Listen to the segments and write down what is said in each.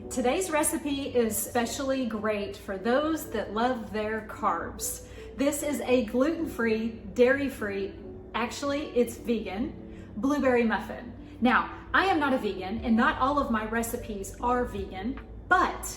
Today's recipe is especially great for those that love their carbs. This is a gluten-free, dairy-free, actually it's vegan, blueberry muffin. Now, I am not a vegan and not all of my recipes are vegan, but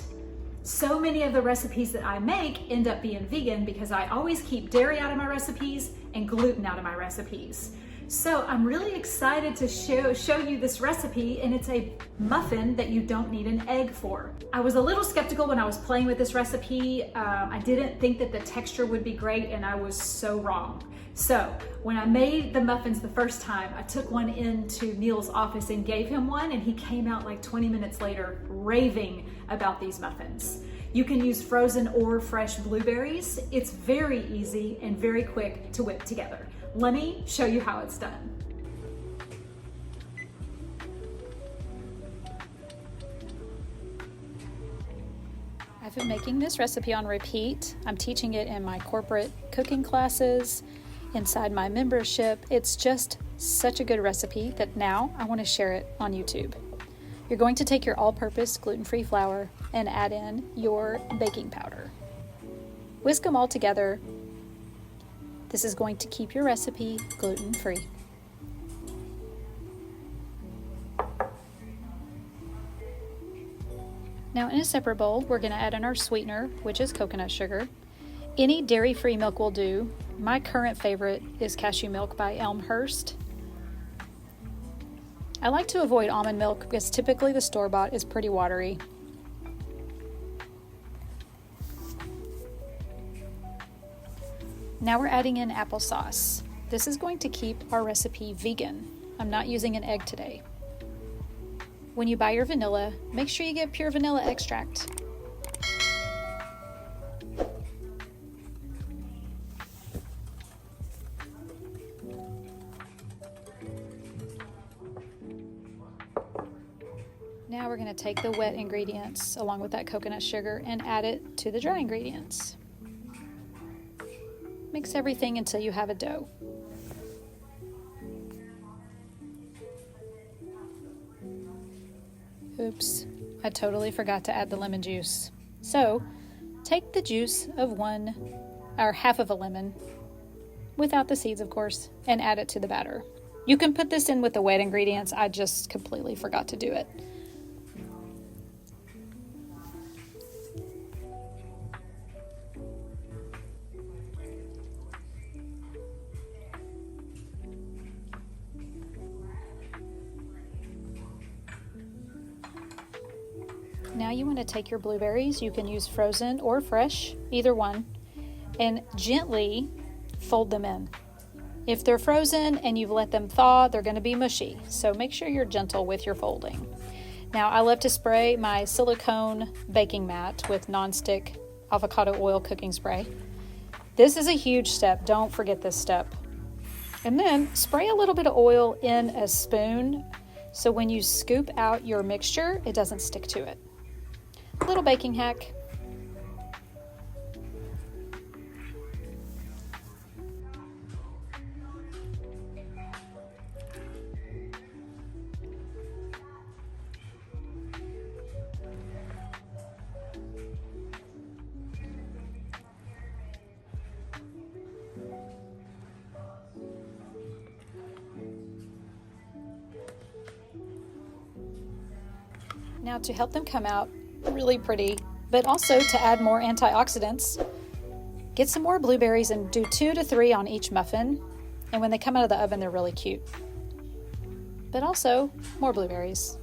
so many of the recipes that I make end up being vegan because I always keep dairy out of my recipes and gluten out of my recipes. So I'm really excited to show you this recipe, and it's a muffin that you don't need an egg for. I was a little skeptical when I was playing with this recipe. I didn't think that the texture would be great, and I was so wrong. So when I made the muffins the first time, I took one into Neil's office and gave him one, and he came out like 20 minutes later raving about these muffins. You can use frozen or fresh blueberries. It's very easy and very quick to whip together. Let me show you how it's done. I've been making this recipe on repeat. I'm teaching it in my corporate cooking classes, inside my membership. It's just such a good recipe that now I want to share it on YouTube. You're going to take your all-purpose gluten-free flour and add in your baking powder. Whisk them all together. This is going to keep your recipe gluten-free. Now in a separate bowl, we're going to add in our sweetener, which is coconut sugar. Any dairy-free milk will do. My current favorite is cashew milk by Elmhurst. I like to avoid almond milk because typically the store-bought is pretty watery. Now we're adding in applesauce. This is going to keep our recipe vegan. I'm not using an egg today. When you buy your vanilla, make sure you get pure vanilla extract. Now we're going to take the wet ingredients along with that coconut sugar and add it to the dry ingredients. Mix everything until you have a dough. Oops, I totally forgot to add the lemon juice. So, take the juice of half of a lemon, without the seeds of course, and add it to the batter. You can put this in with the wet ingredients, I just completely forgot to do it. Now you want to take your blueberries, you can use frozen or fresh, either one, and gently fold them in. If they're frozen and you've let them thaw, they're going to be mushy, so make sure you're gentle with your folding. Now I love to spray my silicone baking mat with nonstick avocado oil cooking spray. This is a huge step, don't forget this step. And then spray a little bit of oil in a spoon so when you scoop out your mixture, it doesn't stick to it. Little baking hack. Now to help them come out really pretty, but also to add more antioxidants, get some more blueberries and do 2 to 3 on each muffin. And when they come out of the oven, they're really cute. But also more blueberries.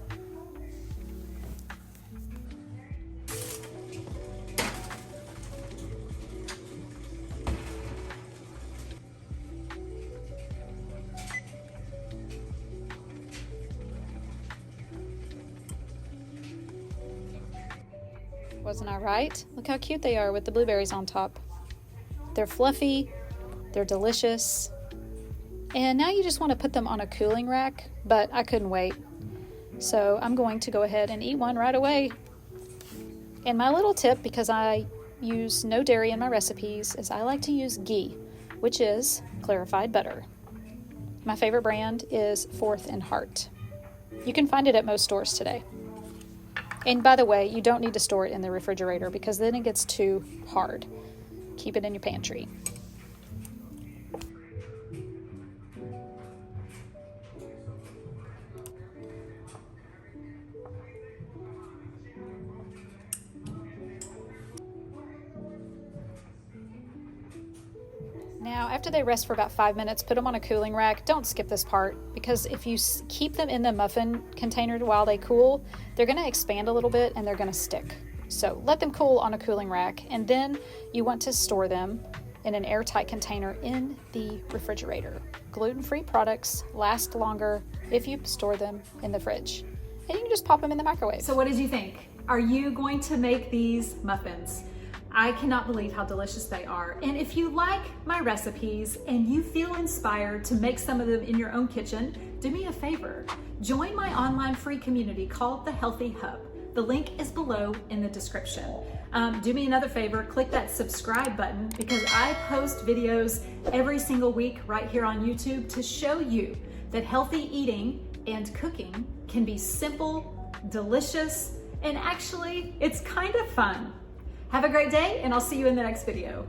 Wasn't I right? Look how cute they are with the blueberries on top. They're fluffy, they're delicious, and now you just want to put them on a cooling rack, but I couldn't wait. So I'm going to go ahead and eat one right away. And my little tip, because I use no dairy in my recipes, is I like to use ghee, which is clarified butter. My favorite brand is Fourth and Heart. You can find it at most stores today. And by the way, you don't need to store it in the refrigerator because then it gets too hard. Keep it in your pantry. Now, after they rest for about 5 minutes, put them on a cooling rack. Don't skip this part because if you keep them in the muffin container while they cool, they're going to expand a little bit and they're going to stick. So let them cool on a cooling rack, and then you want to store them in an airtight container in the refrigerator. Gluten-free products last longer if you store them in the fridge. And you can just pop them in the microwave. So what did you think? Are you going to make these muffins? I cannot believe how delicious they are. And if you like my recipes and you feel inspired to make some of them in your own kitchen, do me a favor. Join my online free community called The Healthy Hub. The link is below in the description. Do me another favor, click that subscribe button because I post videos every single week right here on YouTube to show you that healthy eating and cooking can be simple, delicious, and actually it's kind of fun. Have a great day, and I'll see you in the next video.